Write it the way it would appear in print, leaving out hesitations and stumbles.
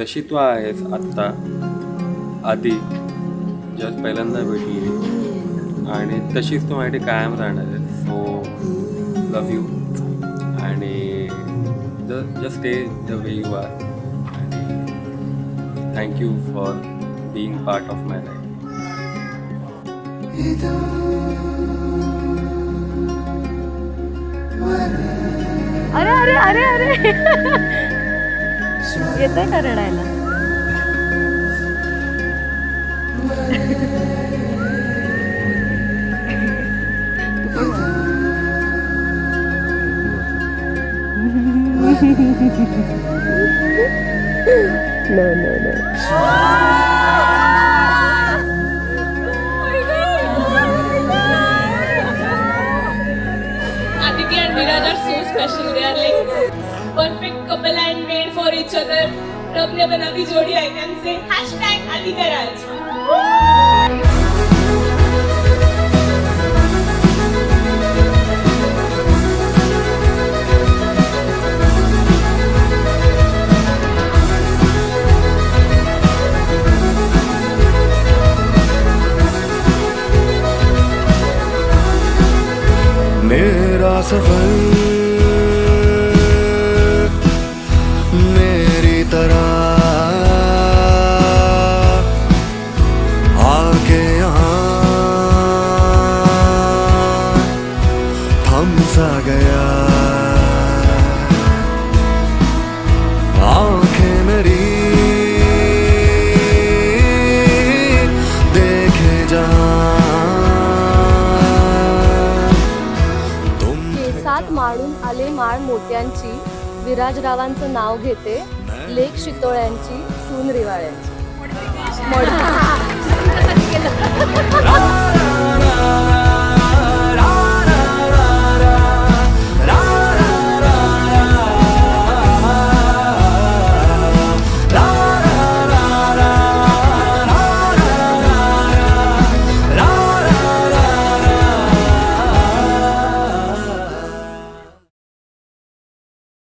जशी तू आहेस आत्ता, आधी जस्ट पहिल्यांदा भेटली आणि तशीच तू माझ्यासाठी कायम राहणार आहे. सो लव यू आणि just stay the way you are आणि thank you for being part of my life. अरे अरे अरे अरे येतंय का रडायला? No, no, no. Aditi and Viraj are so special. They are like perfect couple and made for each other. रब ने बना दी जोड़ी. I can say hashtag Aditya Raj. मेरा सफर मेरी तरह आके यहाँ थम सा गया. आंखें मेरी देखे जहाँ केसात माळून आले माळ मोत्यांची, विराजरावांचं नाव घेते, लेक शितोळ्यांची, सून रिवाळ्यांची.